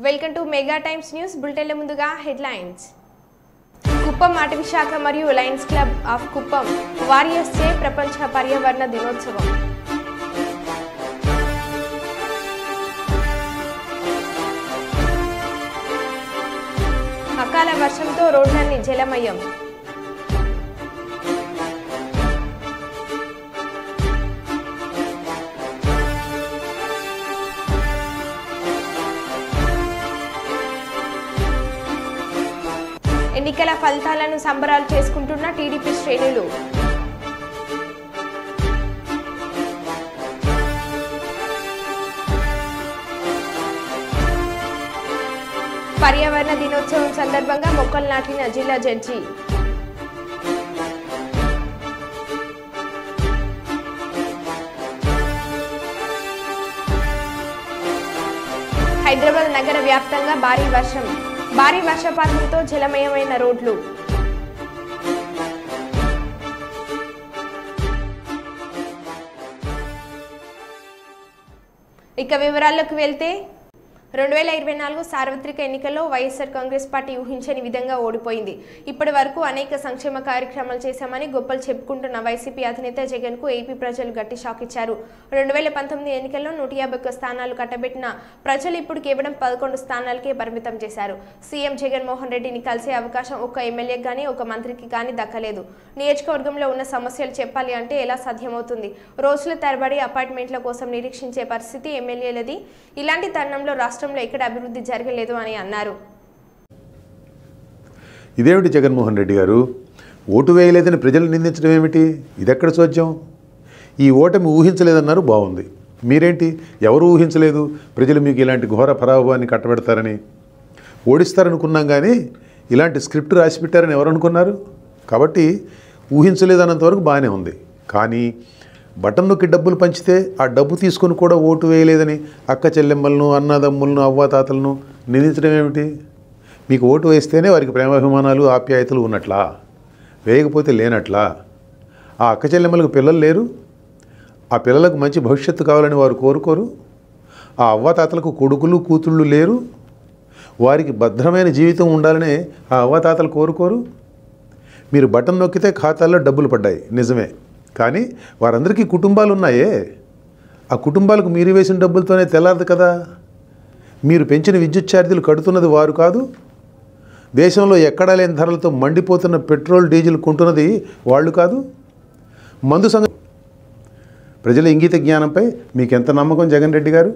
Welcome to mega times news bulletin లో ముందుగా headlines. Kuppam అటవీ శాఖ మరియు Lions club of Kuppam warriors day ప్రపంచ పర్యావరణ దినోత్సవం. అకాల వర్షంతో రోడ్లన్నీ జలమయం. ఎన్నికల ఫలితాలను సంబరాలు చేసుకుంటున్న టీడీపీ శ్రేణులు. పర్యావరణ దినోత్సవం సందర్భంగా మొక్కలు నాటిన జిల్లా జడ్జి. హైదరాబాద్ నగర వ్యాప్తంగా భారీ వర్షపాతంతో జలమయమైన రోడ్లు. ఇక వివరాల్లోకి వెళ్తే 2024 సార్వత్రిక ఎన్నికల్లో వైఎస్ఆర్ కాంగ్రెస్ పార్టీ ఊహించని విధంగా ఓడిపోయింది. ఇప్పటి వరకు అనేక సంక్షేమ కార్యక్రమాలు చేశామని గొప్పలు చెప్పుకుంటున్న వైసీపీ అధినేత జగన్ కు ఏపీ ప్రజలు గట్టి షాక్ ఇచ్చారు. 2019 ఎన్నికల్లో 151 స్థానాలు కట్టబెట్టిన ప్రజలు ఇప్పుడు కేవలం 11 స్థానాలకే పరిమితం చేశారు. సీఎం జగన్మోహన్ రెడ్డిని కలిసే అవకాశం ఒక్క ఎమ్మెల్యేకి గానీ ఒక మంత్రికి గానీ దక్కలేదు. నియోజకవర్గంలో ఉన్న సమస్యలు చెప్పాలి అంటే ఎలా సాధ్యమవుతుంది? రోజుల తరబడి అపార్ట్మెంట్ల కోసం నిరీక్షించే పరిస్థితి ఎమ్మెల్యేలది. ఇలాంటి తరుణంలో రాష్ట్రంలో ఎక్కడ అభివృద్ధి జరగలేదు అని అన్నారు. ఇదేమిటి జగన్మోహన్ రెడ్డి గారు, ఓటు వేయలేదని ప్రజలు నిందించడం ఏమిటి? ఇదెక్కడ చోద్యం? ఈ ఓటమి ఊహించలేదన్నారు, బాగుంది. మీరేంటి ఎవరు ఊహించలేదు ప్రజలు మీకు ఇలాంటి ఘోర పరాభవాన్ని కట్టబెడతారని? ఓడిస్తారనుకున్నాం కానీ ఇలాంటి స్క్రిప్ట్ రాసి పెట్టారని ఎవరు అనుకున్నారు? కాబట్టి ఊహించలేదన్నంతవరకు బాగానే ఉంది. కానీ బటన్ నొక్కి డబ్బులు పంచితే ఆ డబ్బు తీసుకొని కూడా ఓటు వేయలేదని అక్క చెల్లెమ్మలను, అన్నదమ్ములను, అవ్వాతాతలను నిందించడం ఏమిటి? మీకు ఓటు వేస్తేనే వారికి ప్రేమాభిమానాలు, ఆప్యాయతలు ఉన్నట్లా? వేయకపోతే లేనట్లా? ఆ అక్క చెల్లెమ్మలకు పిల్లలు లేరు? ఆ పిల్లలకు మంచి భవిష్యత్తు కావాలని వారు కోరుకోరు? ఆ అవ్వాతాతలకు కొడుకులు, కూతుళ్ళు లేరు? వారికి భద్రమైన జీవితం ఉండాలని ఆ అవ్వాతాతలు కోరుకోరు? మీరు బటన్ నొక్కితే ఖాతాల్లో డబ్బులు పడ్డాయి, నిజమే. కానీ వారందరికీ కుటుంబాలు ఉన్నాయే. ఆ కుటుంబాలకు మీరు వేసిన డబ్బులతోనే తెల్లారదు కదా. మీరు పెంచిన విద్యుత్ ఛార్జీలు కడుతున్నది వారు కాదు. దేశంలో ఎక్కడా లేని ధరలతో మండిపోతున్న పెట్రోల్, డీజిల్ కొంటున్నది వాళ్ళు కాదు. మందు సంగతి ప్రజల ఇంగిత జ్ఞానంపై మీకెంత నమ్మకం జగన్ రెడ్డి గారు?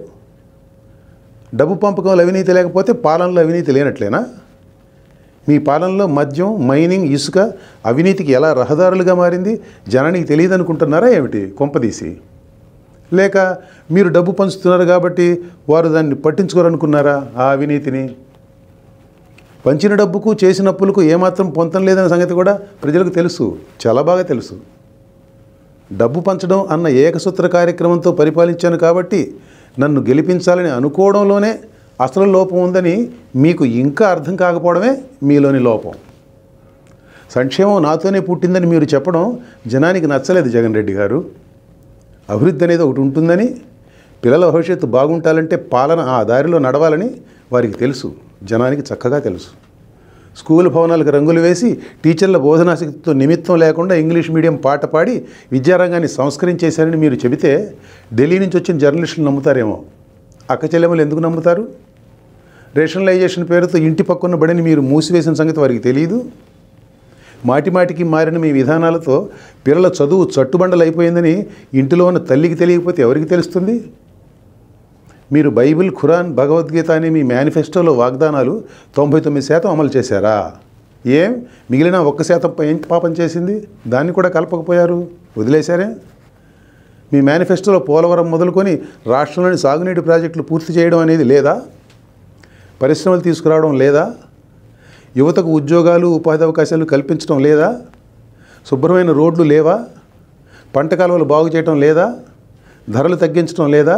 డబ్బు పంపకంలో అవినీతి లేకపోతే పాలనలో అవినీతి లేనట్లేనా? మీ పాలనలో మద్యం, మైనింగ్, ఇసుక అవినీతికి ఎలా రహదారులుగా మారింది జనానికి తెలియదు అనుకుంటున్నారా ఏమిటి కొంపదీసి? లేక మీరు డబ్బు పంచుతున్నారు కాబట్టి వారు దాన్ని పట్టించుకోరనుకున్నారా? ఆ అవినీతిని పంచిన డబ్బుకు చేసిన అప్పులకు ఏమాత్రం పొంతం లేదనే సంగతి కూడా ప్రజలకు తెలుసు, చాలా బాగా తెలుసు. డబ్బు పంచడం అన్న ఏకసూత్ర కార్యక్రమంతో పరిపాలించాను కాబట్టి నన్ను గెలిపించాలని అనుకోవడంలోనే అసలు లోపం ఉందని మీకు ఇంకా అర్థం కాకపోవడమే మీలోని లోపం. సంక్షేమం నాతోనే పుట్టిందని మీరు చెప్పడం జనానికి నచ్చలేదు జగన్ రెడ్డి గారు. అభివృద్ధి అనేది ఒకటి ఉంటుందని, పిల్లల భవిష్యత్తు బాగుంటాలంటే పాలన ఆ దారిలో నడవాలని వారికి తెలుసు, జనానికి చక్కగా తెలుసు. స్కూల్ భవనాలకు రంగులు వేసి టీచర్ల బోధనాశక్తితో నిమిత్తం లేకుండా ఇంగ్లీష్ మీడియం పాట పాడి విద్యారంగాన్ని సంస్కరించేశారని మీరు చెబితే ఢిల్లీ నుంచి వచ్చిన జర్నలిస్టులు నమ్ముతారేమో. అక్క చెల్లెమ్మలు ఎందుకు నమ్ముతారు? రేషనలైజేషన్ పేరుతో ఇంటి పక్కన్న బడిని మీరు మూసివేసిన సంగతి వారికి తెలియదు. మాటిమాటికి మారిన మీ విధానాలతో పిల్లల చదువు చట్టుబండలు అయిపోయిందని ఇంటిలో ఉన్న తల్లికి తెలియకపోతే ఎవరికి తెలుస్తుంది? మీరు బైబిల్, ఖురాన్, భగవద్గీత అనే మీ మేనిఫెస్టోలో వాగ్దానాలు 99% అమలు చేశారా? ఏం మిగిలిన 1% ఏం పాపం చేసింది? దాన్ని కూడా కలపకపోయారు, వదిలేశారే. మీ మేనిఫెస్టోలో పోలవరం మొదలుకొని రాష్ట్రంలోని సాగునీటి ప్రాజెక్టులు పూర్తి చేయడం అనేది లేదా? పరిశ్రమలు తీసుకురావడం లేదా? యువతకు ఉద్యోగాలు, ఉపాధి అవకాశాలు కల్పించడం లేదా? శుభ్రమైన రోడ్లు లేవా? పంట కాలువలు బాగు చేయడం లేదా? ధరలు తగ్గించడం లేదా?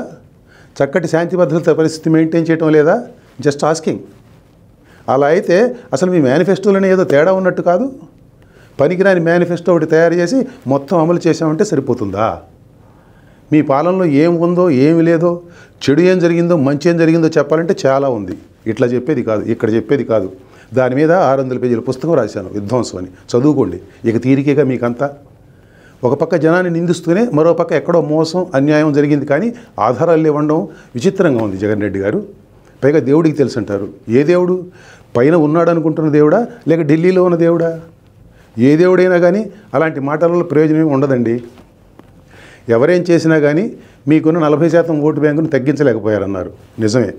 చక్కటి శాంతి భద్రత పరిస్థితి మెయింటైన్ చేయడం లేదా? Just asking. అలా అయితే అసలు మీ మేనిఫెస్టోలోనే ఏదో తేడా ఉన్నట్టు కాదు. పనికిరాని మేనిఫెస్టో ఒకటి తయారు చేసి మొత్తం అమలు చేసామంటే సరిపోతుందా? మీ పాలనలో ఏం ఉందో ఏమి లేదో, చెడు ఏం జరిగిందో మంచి ఏం జరిగిందో చెప్పాలంటే చాలా ఉంది. ఇట్లా చెప్పేది కాదు, ఇక్కడ చెప్పేది కాదు. దాని మీద 600 పేజీల పుస్తకం రాశాను, విధ్వంసం అని. చదువుకోండి. ఇక తీరికేగా మీకంతా. ఒక పక్క జనాన్ని నిందిస్తూనే మరో పక్క ఎక్కడో మోసం అన్యాయం జరిగింది కానీ ఆధారాలు ఇవ్వడం విచిత్రంగా ఉంది జగన్ రెడ్డి గారు. పైగా దేవుడికి తెలుసు అంటారు. ఏ దేవుడు? పైన ఉన్నాడు అనుకుంటున్న దేవుడా లేక ఢిల్లీలో ఉన్న దేవుడా? ఏ దేవుడైనా కానీ అలాంటి మాటలలో ప్రయోజనం ఉండదండి. ఎవరేం చేసినా కానీ మీకున్న 40% ఓటు బ్యాంకును తగ్గించలేకపోయారన్నారు. నిజమే.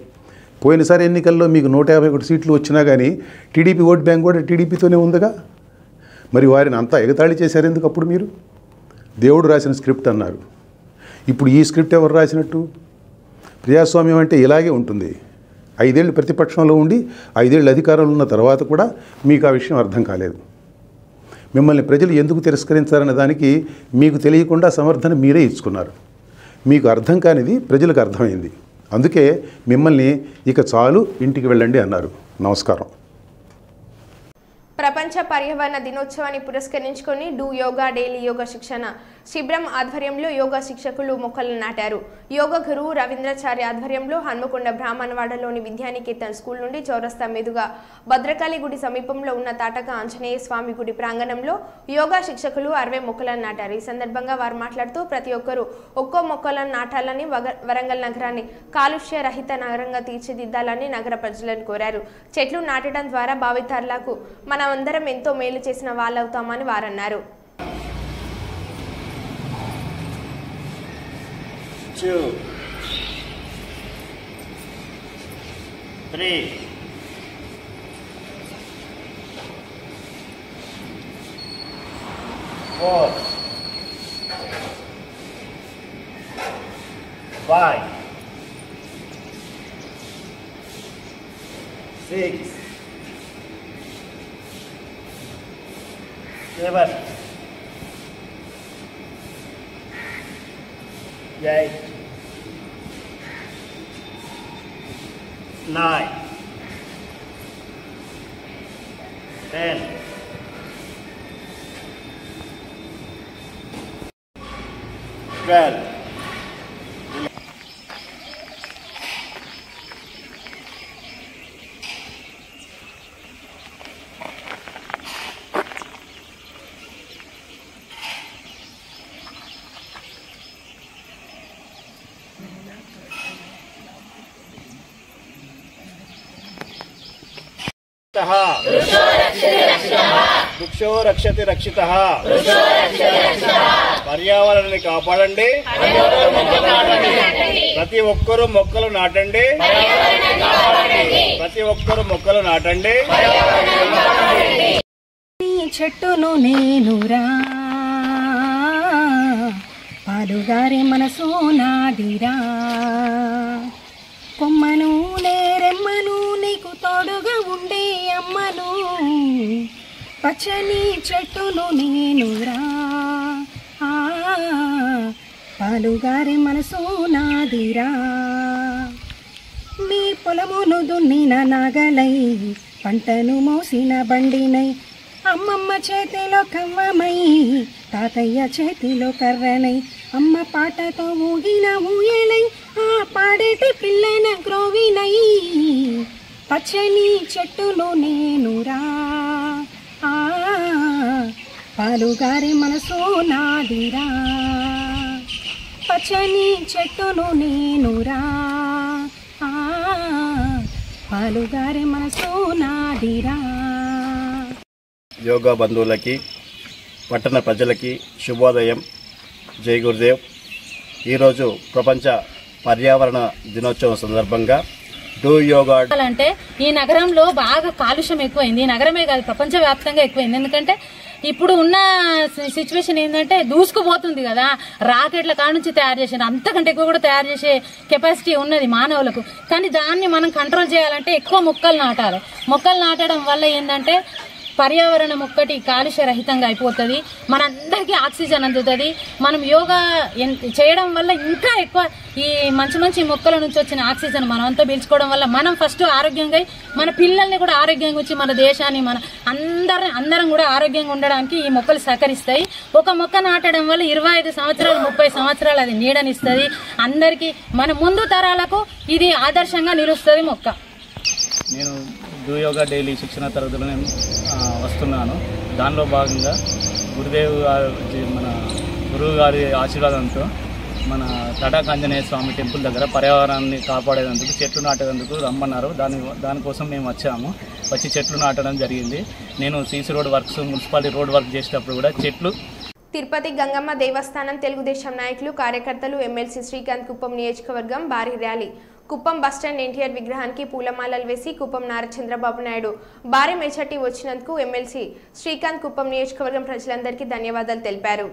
పోయినసారి ఎన్నికల్లో మీకు 151 సీట్లు వచ్చినా కానీ టీడీపీ ఓటు బ్యాంక్ కూడా టీడీపీతోనే ఉందిగా. మరి వారిని అంతా ఎగతాళి చేశారు ఎందుకు అప్పుడు మీరు? దేవుడు రాసిన స్క్రిప్ట్ అన్నారు. ఇప్పుడు ఈ స్క్రిప్ట్ ఎవరు రాసినట్టు? ప్రజాస్వామ్యం అంటే ఇలాగే ఉంటుంది. 5 ఏళ్ళు ప్రతిపక్షంలో ఉండి 5 ఏళ్ళు అధికారంలో ఉన్న తర్వాత కూడా మీకు ఆ విషయం అర్థం కాలేదు. మిమ్మల్ని ప్రజలు ఎందుకు తిరస్కరించారనే దానికి మీకు తెలియకుండా సమర్థన మీరే ఇచ్చుకున్నారు. మీకు అర్థం కానిది ప్రజలకు అర్థమైంది. అందుకే మిమ్మల్ని ఇక చాలు ఇంటికి వెళ్ళండి అన్నారు. నమస్కారం. ప్రపంచ పర్యావరణ దినోత్సవాన్ని పురస్కరించుకొని డూ యోగా డైలీ యోగా శిక్షణ శిబిరం ఆధ్వర్యంలో యోగా శిక్షకులు మొక్కలు నాటారు. యోగా గురువు రవీంద్రాచార్య ఆధ్వర్యంలో హన్మకొండ బ్రాహ్మణవాడలోని విద్యానికేతన్ స్కూల్ నుండి చౌరస్తా మీదుగా భద్రకాళి గుడి సమీపంలో ఉన్న తాటక ఆంజనేయ స్వామి గుడి ప్రాంగణంలో యోగా శిక్షకులు 60 మొక్కలను నాటారు. ఈ సందర్భంగా వారు మాట్లాడుతూ ప్రతి ఒక్కరూ ఒక్కో మొక్కలను నాటాలని, వరంగల్ నగరాన్ని కాలుష్య రహిత నగరంగా తీర్చిదిద్దాలని నగర ప్రజలను కోరారు. చెట్లు నాటడం ద్వారా భావితరాలకు మనమందరం ఎంతో మేలు చేసిన వాళ్ళవుతామని వారన్నారు. 2 3 4 5 6 7 8 9 10 12 వృక్షో రక్షతి రక్షితః పర్యావరణాన్ని కాపాడండి. ప్రతి ఒక్కరూ మొక్కలు నాటండి. ప్రతి ఒక్కరూ మొక్కలు నాటండి. చెట్టును నేనురా పాలుగారే మనసు నాదిరా కొమ్మను నేరెమ్మను నీకు తోడుగా ఉండే అమ్మను పచ్చని చెట్టును నేనురా పాలుగారే మనసు నాదిరా మీ పొలమును దున్నిన నాగలై పంటను మోసిన బండినై అమ్మమ్మ చేతిలో కవ్వమై తాతయ్య చేతిలో కర్రనై అమ్మ పాటతో ఊగిన ఊయలై ఆ పాడేటి పిల్లన గ్రోవినై పచ్చని చెట్టును నేనురా పాలుగారే మనసు నాదిరా పచ్చని చెట్టును నేనురా పాలుగారే మనసు నాదిరా. యోగా బంధువులకి, పట్టణ ప్రజలకి శుభోదయం. జై గురుదేవ్. ఈరోజు ప్రపంచ పర్యావరణ దినోత్సవం సందర్భంగా డూ యోగా అంటే ఈ నగరంలో బాగా కాలుష్యం ఎక్కువైంది. ఈ నగరమే కాదు, ప్రపంచవ్యాప్తంగా ఎక్కువైంది. ఎందుకంటే ఇప్పుడు ఉన్న సిచ్యువేషన్ ఏంటంటే దూసుకుపోతుంది కదా. రాకెట్ల కాడ నుంచి తయారు చేసిన అంతకంటే ఎక్కువ కూడా తయారు చేసే కెపాసిటీ ఉన్నది మానవులకు. కానీ దాన్ని మనం కంట్రోల్ చేయాలంటే ఎక్కువ మొక్కలు నాటాలి. మొక్కలు నాటడం వల్ల ఏంటంటే పర్యావరణం ఒక్కటి కాలుష్య రహితంగా అయిపోతుంది, మనందరికీ ఆక్సిజన్ అందుతుంది. మనం యోగా చేయడం వల్ల ఇంకా ఎక్కువ ఈ మంచి మంచి మొక్కల నుంచి వచ్చిన ఆక్సిజన్ మనం అంతా పీల్చుకోవడం వల్ల మనం ఫస్ట్ ఆరోగ్యంగా మన పిల్లల్ని కూడా ఆరోగ్యంగా వచ్చి మన దేశాన్ని మన అందరం కూడా ఆరోగ్యంగా ఉండడానికి ఈ మొక్కలు సహకరిస్తాయి. ఒక మొక్క నాటడం వల్ల 25 సంవత్సరాలు 30 సంవత్సరాలు అది నీడనిస్తుంది. అందరికీ మన ముందు తరాలకు ఇది ఆదర్శంగా నిలుస్తుంది మొక్క. నేను డూ యోగా డైలీ శిక్షణ తరగతులు నేను వస్తున్నాను. దానిలో భాగంగా మన గురువు గారి ఆశీర్వాదంతో మన తటాకాంజనేయ స్వామి టెంపుల్ దగ్గర పర్యావరణాన్ని కాపాడేందుకు చెట్లు నాటేందుకు రమ్మన్నారు. దానికోసం మేము వచ్చి చెట్లు నాటడం జరిగింది. నేను CC road works municipality road work చేసేటప్పుడు కూడా చెట్లు. తిరుపతి గంగమ్మ దేవస్థానం తెలుగుదేశం నాయకులు కార్యకర్తలు ఎమ్మెల్సీ శ్రీకాంత్ కుప్పం నియోజకవర్గం భారీ ర్యాలీ. కుప్పం బస్టాండ్ ఎన్టీఆర్ విగ్రహానికి పూలమాలలు వేసి కుప్పం నారా చంద్రబాబు నాయుడు భారీ మెజార్టీ వచ్చినందుకు ఎమ్మెల్సీ శ్రీకాంత్ కుప్పం నియోజకవర్గం ప్రజలందరికీ ధన్యవాదాలు తెలిపారు.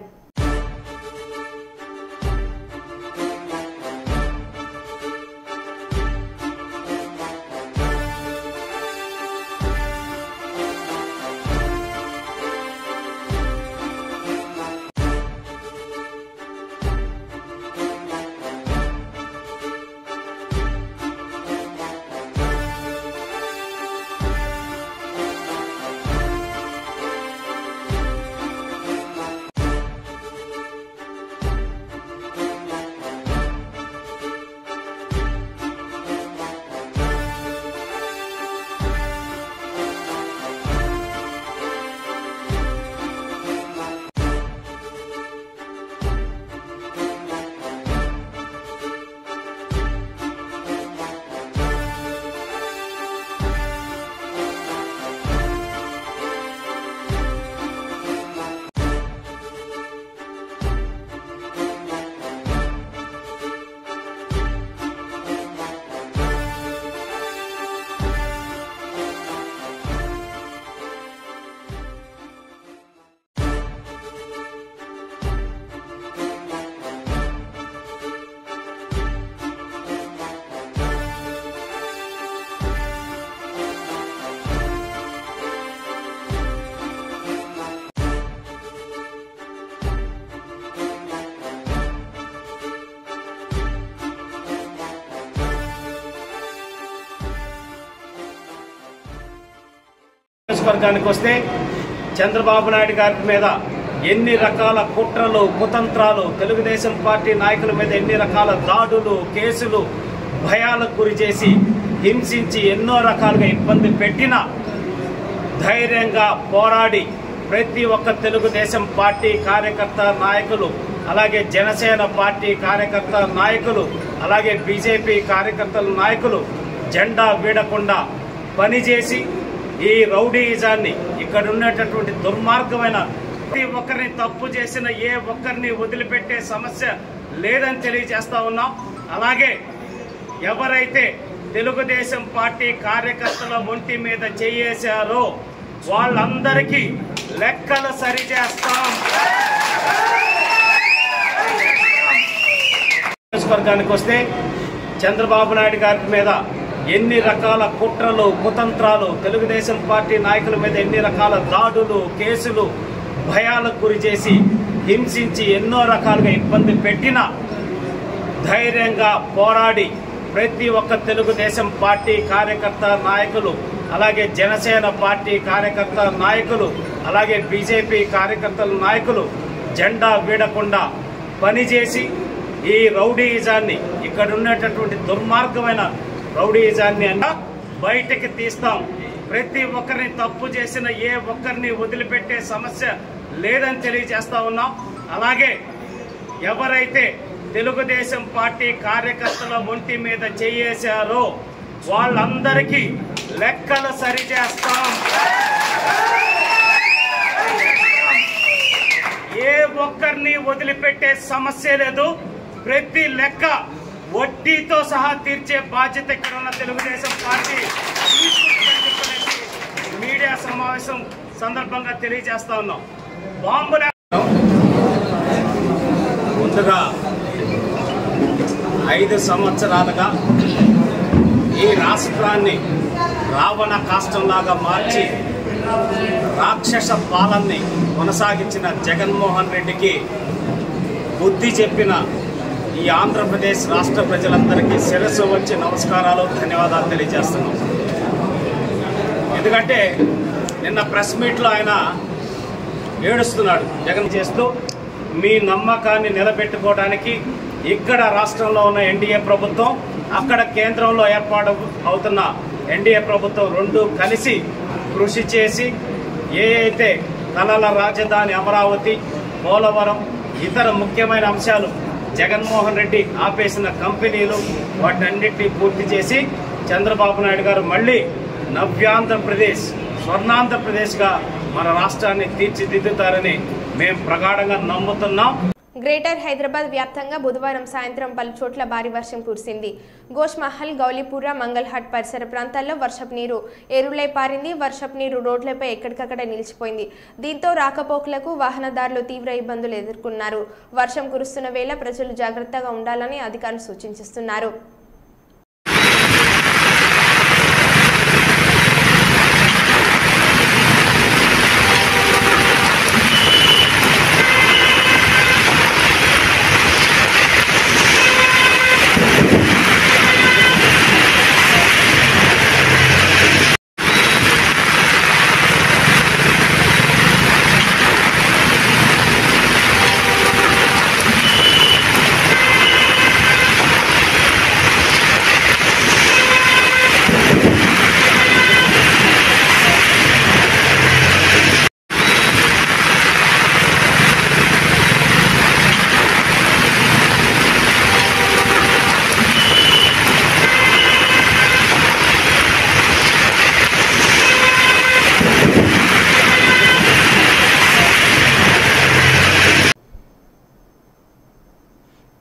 నియోజకవర్గానికి వస్తే చంద్రబాబు నాయుడు గారి మీద ఎన్ని రకాల కుట్రలు కుతంత్రాలు, తెలుగుదేశం పార్టీ నాయకుల మీద ఎన్ని రకాల దాడులు కేసులు భయాలకు గురి చేసి హింసించి ఎన్నో రకాలుగా ఇబ్బంది పెట్టినా ధైర్యంగా పోరాడి ప్రతి ఒక్క తెలుగుదేశం పార్టీ కార్యకర్త నాయకులు, అలాగే జనసేన పార్టీ కార్యకర్త నాయకులు, అలాగే బీజేపీ కార్యకర్తల నాయకులు జెండా వీడకుండా పనిచేసి ఈ రౌడీయిజాన్ని, ఇక్కడ ఉన్నటువంటి దుర్మార్గమైన ప్రతి ఒక్కరిని తప్పు చేసిన ఏ ఒక్కరిని వదిలిపెట్టే సమస్య లేదని తెలియజేస్తా ఉన్నాం. అలాగే ఎవరైతే తెలుగుదేశం పార్టీ కార్యకర్తల ఒంటి మీద చేయేశారో వాళ్ళందరికీ లెక్కలు సరిచేస్తాం. నియోజకవర్గానికి వస్తే చంద్రబాబు నాయుడు గారి మీద ఎన్ని రకాల కుట్రలు కుతంత్రాలు, తెలుగుదేశం పార్టీ నాయకుల మీద ఎన్ని రకాల దాడులు కేసులు భయాలకు గురి చేసి హింసించి ఎన్నో రకాలుగా ఇబ్బంది పెట్టినా ధైర్యంగా పోరాడి ప్రతి ఒక్క తెలుగుదేశం పార్టీ కార్యకర్త నాయకులు, అలాగే జనసేన పార్టీ కార్యకర్త నాయకులు, అలాగే బీజేపీ కార్యకర్తల నాయకులు జెండా వీడకుండా పనిచేసి ఈ రౌడీయిజాన్ని, ఇక్కడ ఉన్నటువంటి దుర్మార్గమైన రౌడీయిజాన్ని బయటకి తీస్తాం. ప్రతి ఒక్కరిని తప్పు చేసిన ఏ ఒక్కరిని వదిలిపెట్టే సమస్య లేదని తెలియజేస్తా ఉన్నాం. అలాగే ఎవరైతే తెలుగుదేశం పార్టీ కార్యకర్తల ఒంటి మీద చేయేశారో వాళ్ళందరికీ లెక్కలు సరిచేస్తాం. ఏ ఒక్కరిని వదిలిపెట్టే సమస్య లేదు. ప్రతి లెక్క వడ్డీతో సహా తీర్చే బాధ్యత ఇక్కడ ఉన్న తెలుగుదేశం పార్టీ మీడియా సమావేశం సందర్భంగా తెలియజేస్తా ఉన్నాం. బాంబుల ముందుగా 5 సంవత్సరాలుగా ఈ రాష్ట్రాన్ని రావణ కాష్టంలాగా మార్చి రాక్షస పాలనని కొనసాగించిన జగన్మోహన్ రెడ్డికి బుద్ధి చెప్పిన ఈ ఆంధ్రప్రదేశ్ రాష్ట్ర ప్రజలందరికీ శిరస్సు వచ్చి నమస్కారాలు, ధన్యవాదాలు తెలియజేస్తున్నాం. ఎందుకంటే నిన్న ప్రెస్ మీట్లో ఆయన ఏడుస్తున్నాడు. జగన్ చేస్తూ మీ నమ్మకాన్ని నిలబెట్టుకోవడానికి ఇక్కడ రాష్ట్రంలో ఉన్న ఎన్డీఏ ప్రభుత్వం, అక్కడ కేంద్రంలో ఏర్పాటు అవుతున్న ఎన్డీఏ ప్రభుత్వం రెండు కలిసి కృషి చేసి ఏ అయితే కళల రాజధాని అమరావతి, పోలవరం, ఇతర ముఖ్యమైన అంశాలు జగన్మోహన్ రెడ్డి ఆపేసిన కంపెనీలు వాటన్నిటినీ పూర్తి చేసి చంద్రబాబు నాయుడు గారు మళ్ళీ నవ్యాంధ్రప్రదేశ్, స్వర్ణాంధ్రప్రదేశ్గా మన రాష్ట్రాన్ని తీర్చిదిద్దుతారని మేము ప్రగాఢంగా నమ్ముతున్నాం. గ్రేటర్ హైదరాబాద్ వ్యాప్తంగా బుధవారం సాయంత్రం పలు చోట్ల భారీ వర్షం కురిసింది. గోష్ మహల్, గౌలీపుర, మంగళహాట్ పరిసర ప్రాంతాల్లో వర్షపు నీరు ఏరులై పారింది. వర్షపు నీరు రోడ్లపై ఎక్కడికక్కడ నిలిచిపోయింది. దీంతో రాకపోకలకు వాహనదారులు తీవ్ర ఇబ్బందులు ఎదుర్కొన్నారు. వర్షం కురుస్తున్న వేళ ప్రజలు జాగ్రత్తగా ఉండాలని అధికారులు సూచిస్తున్నారు.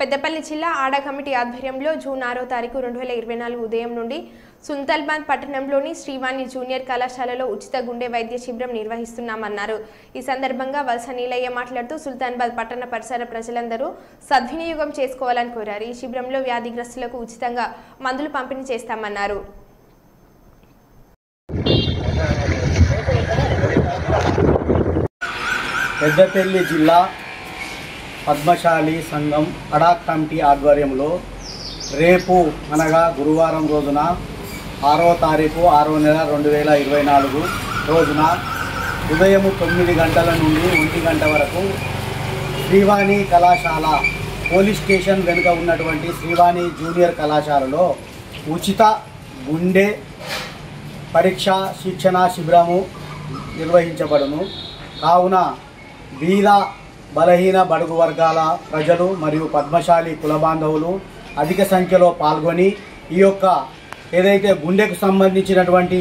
పెద్దపల్లి జిల్లా ఆడా కమిటీ ఆధ్వర్యంలో జూన్ 6వ తారీఖు 2024 ఉదయం నుండి సుల్తానాబాద్ పట్టణంలోని శ్రీవాణి జూనియర్ కళాశాలలో ఉచిత గుండె వైద్య శిబిరం నిర్వహిస్తున్నామన్నారు. ఈ సందర్భంగా వలస నీలయ్య మాట్లాడుతూ సుల్తానాబాద్ పట్టణ పరిసర ప్రజలందరూ సద్వినియోగం చేసుకోవాలని కోరారు. ఈ శిబిరంలో వ్యాధిగ్రస్తులకు ఉచితంగా మందులు పంపిణీ చేస్తామన్నారు. పెద్దపల్లి జిల్లా పద్మశాలి సంఘం అడా కమిటీ ఆధ్వర్యంలో రేపు అనగా గురువారం రోజున 6వ తారీఖు 6వ నెల 2024 రోజున ఉదయం 9 గంటల నుండి 1 గంట వరకు శ్రీవాణి కళాశాల పోలీస్ స్టేషన్ వెనుక ఉన్నటువంటి శ్రీవాణి జూనియర్ కళాశాలలో ఉచిత గుండె పరీక్ష శిక్షణ శిబిరము నిర్వహించబడును. కావున బీద బలహీన బడుగు వర్గాల ప్రజలు మరియు పద్మశాలి కుల బాంధవులు అధిక సంఖ్యలో పాల్గొని ఈ యొక్క ఏదైతే గుండెకు సంబంధించినటువంటి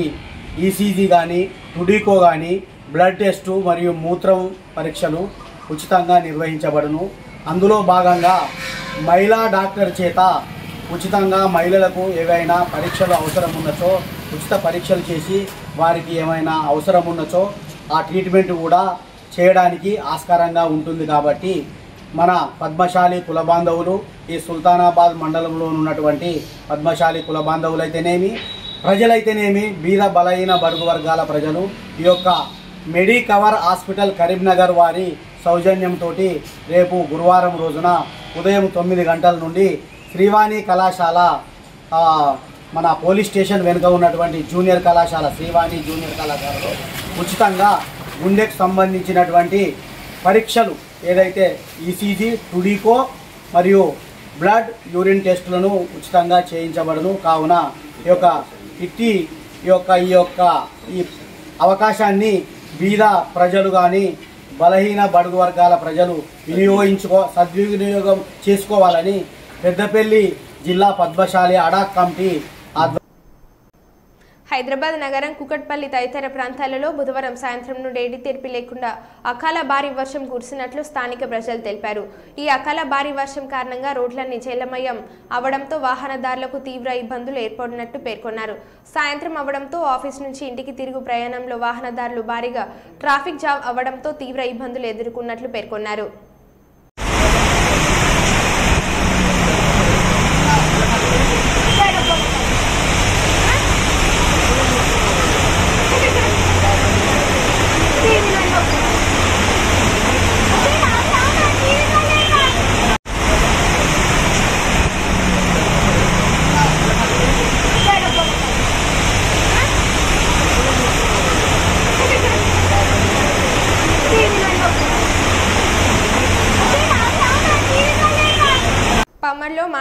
ఈసీజీ కానీ టుడికో కానీ బ్లడ్ టెస్టు మరియు మూత్రం పరీక్షలు ఉచితంగా నిర్వహించబడును. అందులో భాగంగా మహిళా డాక్టర్ చేత ఉచితంగా మహిళలకు ఏవైనా పరీక్షలు అవసరం ఉన్నచో ఉచిత పరీక్షలు చేసి వారికి ఏమైనా అవసరం ఉన్నచో ఆ ట్రీట్మెంట్ కూడా చేయడానికి ఆస్కారంగా ఉంటుంది. కాబట్టి మన పద్మశాలి కుల బాంధవులు ఈ సుల్తానాబాద్ మండలంలో ఉన్నటువంటి పద్మశాలి కుల బాంధవులైతేనేమి ప్రజలైతేనేమి బీద బలహీన బడుగు వర్గాల ప్రజలు ఈ యొక్క మెడికవర్ హాస్పిటల్ కరీంనగర్ వారి సౌజన్యంతో రేపు గురువారం రోజున ఉదయం 9 గంటల నుండి శ్రీవాణి కళాశాల మన పోలీస్ స్టేషన్ వెనుక ఉన్నటువంటి జూనియర్ కళాశాల శ్రీవాణి జూనియర్ కళాశాలలో ఉచితంగా గుండెకు సంబంధించినటువంటి పరీక్షలు ఏదైతే ఈసీజీ టుడికో మరియు బ్లడ్ యూరిన్ టెస్టులను ఉచితంగా చేయించబడును. కావున ఈ అవకాశాన్ని బీద ప్రజలు కానీ బలహీన బడుగు వర్గాల ప్రజలు సద్వినియోగం చేసుకోవాలని పెద్దపల్లి జిల్లా పద్మశాలి అడా కమిటీ హైదరాబాద్ నగరం కుకట్పల్లి తదితర ప్రాంతాలలో బుధవారం సాయంత్రం నుండి ఎడతెరిపి లేకుండా అకాల భారీ వర్షం కురిసినట్లు స్థానిక ప్రజలు తెలిపారు. ఈ అకాల భారీ వర్షం కారణంగా రోడ్లన్నీ జలమయం అవడంతో వాహనదారులకు తీవ్ర ఇబ్బందులు ఏర్పడినట్టు పేర్కొన్నారు. సాయంత్రం అవడంతో ఆఫీస్ నుంచి ఇంటికి తిరుగు ప్రయాణంలో వాహనదారులు భారీగా ట్రాఫిక్ జామ్ అవడంతో తీవ్ర ఇబ్బందులు ఎదుర్కొన్నట్లు పేర్కొన్నారు.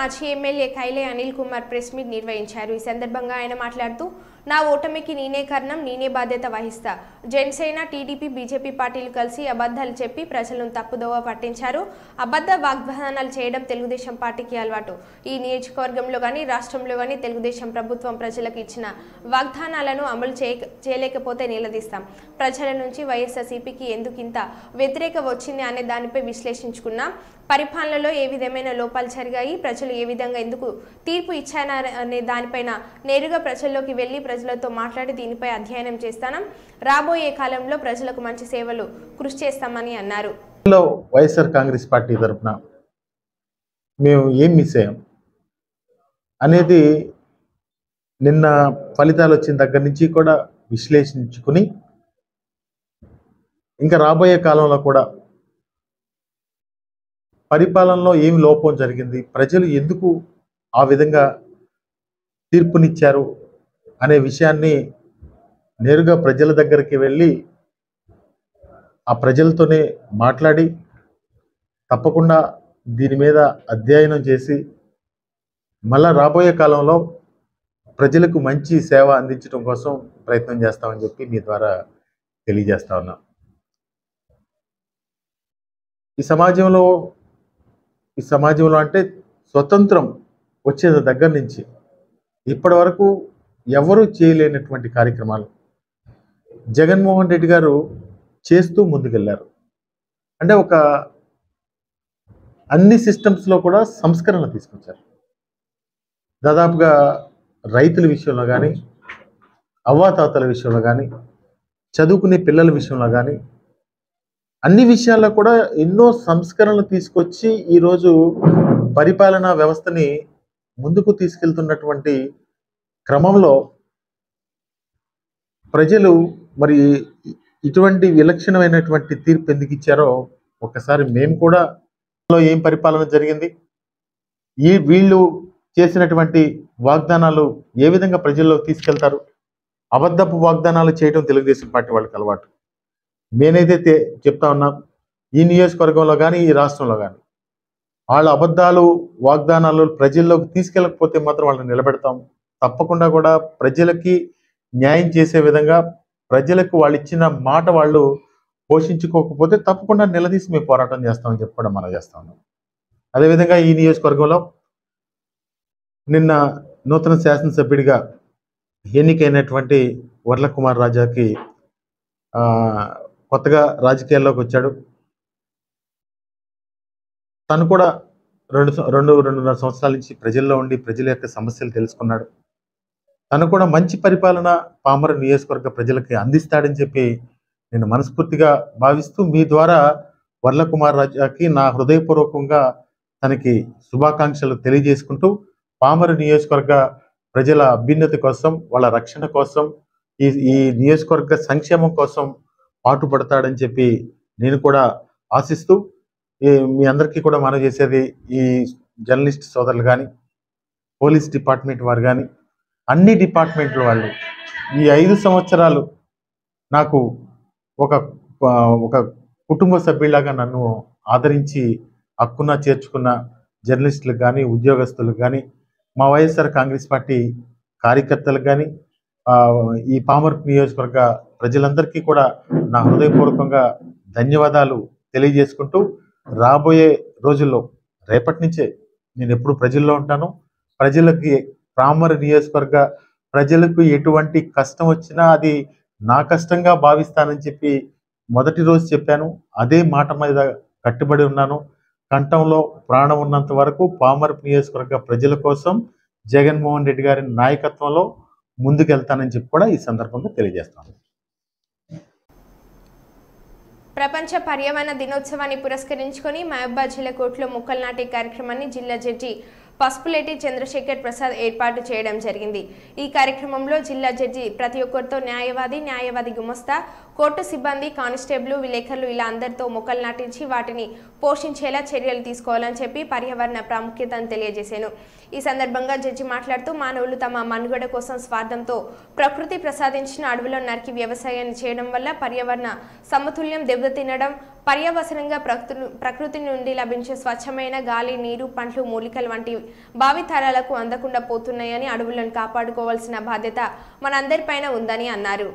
మాజీ MLA కైలే Anil Kumar press meet నిర్వహించారు. ఈ సందర్భంగా ఆయన మాట్లాడుతూ నా ఓటమికి నేనే కారణం, నేనే బాధ్యత వహిస్తా. జనసేన, టీడీపీ, బీజేపీ పార్టీలు కలిసి అబద్ధాలు చెప్పి ప్రజలను తప్పుదోవ పట్టించారు. అబద్ధ వాగ్దానాలు చేయడం తెలుగుదేశం పార్టీకి అలవాటు. ఈ నియోజకవర్గంలో కానీ రాష్ట్రంలో కానీ తెలుగుదేశం ప్రభుత్వం ప్రజలకు ఇచ్చిన వాగ్దానాలను అమలు చేయలేకపోతే నిలదీస్తాం. ప్రజల నుంచి వైఎస్ఆర్సీపీకి ఎందుకు ఇంత వ్యతిరేక వచ్చింది అనే దానిపై విశ్లేషించుకున్నాం. పరిపాలనలో ఏ విధమైన లోపాలు జరిగాయి, ప్రజలు ఏ విధంగా ఎందుకు తీర్పు ఇచ్చారనే దానిపైన నేరుగా ప్రజల్లోకి వెళ్లి ప్రజలతో మాట్లాడి దీనిపై అధ్యయనం చేస్తాం. రాబోయే కాలంలో ప్రజలకు మంచి సేవలు కృషి చేస్తామని అన్నారు. వైఎస్ఆర్ కాంగ్రెస్ పార్టీ తరఫున మేము ఏం మిస్ అయ్యాం అనేది నిన్న ఫలితాలు వచ్చిన దగ్గర నుంచి కూడా విశ్లేషించుకుని ఇంకా రాబోయే కాలంలో కూడా పరిపాలనలో ఏమి లోపం జరిగింది, ప్రజలు ఎందుకు ఆ విధంగా తీర్పునిచ్చారు అనే విషయాన్ని నేరుగా ప్రజల దగ్గరికి వెళ్ళి ఆ ప్రజలతోనే మాట్లాడి తప్పకుండా దీని మీద అధ్యయనం చేసి మళ్ళా రాబోయే కాలంలో ప్రజలకు మంచి సేవ అందించడం కోసం ప్రయత్నం చేస్తామని చెప్పి మీ ద్వారా తెలియజేస్తా ఉన్నాం. ఈ సమాజంలో అంటే స్వతంత్రం వచ్చే దగ్గర నుంచి ఇప్పటి వరకు ఎవరూ చేయలేనటువంటి కార్యక్రమాలు జగన్మోహన్ రెడ్డి గారు చేస్తూ ముందుకెళ్ళారు. అంటే ఒక అన్ని సిస్టమ్స్లో కూడా సంస్కరణ తీసుకొచ్చారు. దాదాపుగా రైతుల విషయంలో కానీ, అవ్వాతాతల విషయంలో కానీ, చదువుకునే పిల్లల విషయంలో కానీ, అన్ని విషయాల్లో కూడా ఎన్నో సంస్కరణలు తీసుకొచ్చి ఈరోజు పరిపాలనా వ్యవస్థని ముందుకు తీసుకెళ్తున్నటువంటి క్రమంలో ప్రజలు మరి ఇటువంటి విలక్షణమైనటువంటి తీర్పు ఎందుకు ఇచ్చారో ఒకసారి మేము కూడా ఏం పరిపాలన జరిగింది, వీళ్ళు చేసినటువంటి వాగ్దానాలు ఏ విధంగా ప్రజల్లో తీసుకెళ్తారు. అబద్ధపు వాగ్దానాలు చేయడం తెలుగుదేశం పార్టీ వాళ్ళకి అలవాటు. నేనైతే చెప్తా ఉన్నా, ఈ నియోజకవర్గంలో కానీ ఈ రాష్ట్రంలో కానీ వాళ్ళ అబద్ధాలు వాగ్దానాలు ప్రజల్లోకి తీసుకెళ్ళకపోతే మాత్రం వాళ్ళని నిలబెడతాం. తప్పకుండా కూడా ప్రజలకి న్యాయం చేసే విధంగా ప్రజలకు వాళ్ళు ఇచ్చిన మాట వాళ్ళు పోషించుకోకపోతే తప్పకుండా నిలదీసి మేము పోరాటం చేస్తామని చెప్పి కూడా మనం చేస్తా ఉన్నాం. అదేవిధంగా ఈ నియోజకవర్గంలో నిన్న నూతన శాసనసభ్యుడిగా ఎన్నికైనటువంటి వర్ల కుమార్ రాజాకి కొత్తగా రాజకీయాల్లోకి వచ్చాడు. తను కూడా రెండున్నర సంవత్సరాల నుంచి ప్రజల్లో ఉండి ప్రజల యొక్క సమస్యలు తెలుసుకున్నాడు. తను కూడా మంచి పరిపాలన పామరు నియోజకవర్గ ప్రజలకి అందిస్తాడని చెప్పి నేను మనస్ఫూర్తిగా భావిస్తూ మీ ద్వారా వర్ల కుమార్ రాజాకి నా హృదయపూర్వకంగా తనకి శుభాకాంక్షలు తెలియజేసుకుంటూ పామరు నియోజకవర్గ ప్రజల అభ్యున్నతి కోసం, వాళ్ళ రక్షణ కోసం, ఈ నియోజకవర్గ సంక్షేమం కోసం పాటుపడతాడని చెప్పి నేను కూడా ఆశిస్తూ మీ అందరికీ కూడా మనం చేసేది ఈ జర్నలిస్ట్ సోదరులు కానీ, పోలీస్ డిపార్ట్మెంట్ వారు కానీ, అన్ని డిపార్ట్మెంట్ల వాళ్ళు ఈ 5 సంవత్సరాలు నాకు ఒక కుటుంబ సభ్యులాగా నన్ను ఆదరించి హక్కున చేర్చుకున్న జర్నలిస్టులకు కానీ, ఉద్యోగస్తులకు కానీ, మా వైఎస్ఆర్ కాంగ్రెస్ పార్టీ కార్యకర్తలకు కానీ, ఈ పామరు నియోజకవర్గ ప్రజలందరికీ కూడా నా హృదయపూర్వకంగా ధన్యవాదాలు తెలియజేసుకుంటూ రాబోయే రోజుల్లో రేపటి నుంచే నేను ఎప్పుడు ప్రజల్లో ఉంటాను. ప్రజలకి పామరు నియోజకవర్గ ప్రజలకు ఎటువంటి కష్టం వచ్చినా అది నా కష్టంగా భావిస్తానని చెప్పి మొదటి రోజు చెప్పాను. అదే మాట మీద కట్టుబడి ఉన్నాను. కంఠంలో ప్రాణం ఉన్నంత వరకు పామరు నియోజకవర్గ ప్రజల కోసం జగన్మోహన్ రెడ్డి గారి నాయకత్వంలో ముందుకెళ్తానని చెప్పి కూడా ఈ సందర్భంగా తెలియజేస్తాను. ప్రపంచ పర్యావరణ దినోత్సవాన్ని పురస్కరించుకొని మహబూబాబాద్ జిల్లా కోర్టులో మొక్కలు నాటే కార్యక్రమాన్ని జిల్లా జడ్జి పసుపులేటి చంద్రశేఖర్ ప్రసాద్ ఏర్పాటు చేయడం జరిగింది. ఈ కార్యక్రమంలో జిల్లా జడ్జి ప్రతి ఒక్కరితో న్యాయవాది గుమస్తా, కోర్టు సిబ్బంది, కానిస్టేబుల్, విలేకరులు ఇలా అందరితో మొక్కలు నాటించి వాటిని పోషించేలా చర్యలు తీసుకోవాలని చెప్పి పర్యావరణ ప్రాముఖ్యతను తెలియజేశాను. ఈ సందర్భంగా జడ్జి మాట్లాడుతూ మానవులు తమ మనుగడ కోసం స్వార్థంతో ప్రకృతి ప్రసాదించిన అడవులను నరికి వ్యవసాయాన్ని చేయడం వల్ల పర్యావరణ సమతుల్యం దెబ్బతినడం, పర్యావసనంగా ప్రకృతి నుండి లభించే స్వచ్ఛమైన గాలి, నీరు, పండ్లు, మూలికలు వంటి భావితరాలకు అందకుండా పోతున్నాయని అడవులను కాపాడుకోవాల్సిన బాధ్యత మనందరిపైన ఉందని అన్నారు.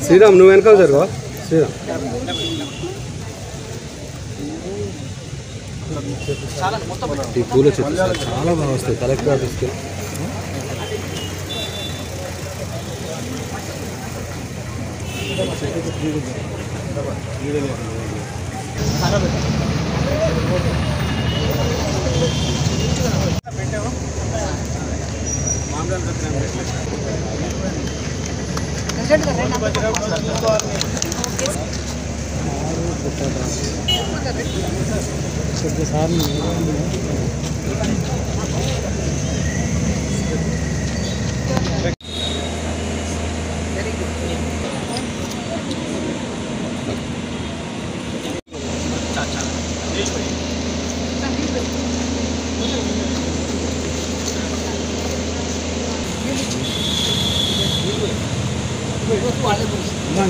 శ్రీరామ్ నువ్వు వెనకాల జరుగు. శ్రీరామ్ ఈ పూల చెట్లు చాలా బాగా వస్తాయి. కలెక్టర్ ఆఫీస్కి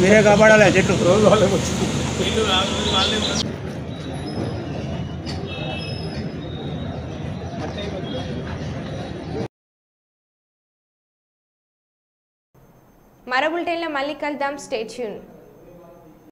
మీరే కాపాడాలి చెట్టు. మరో బులెటిన్లో మళ్ళీ కలుద్దాం. Stay tune.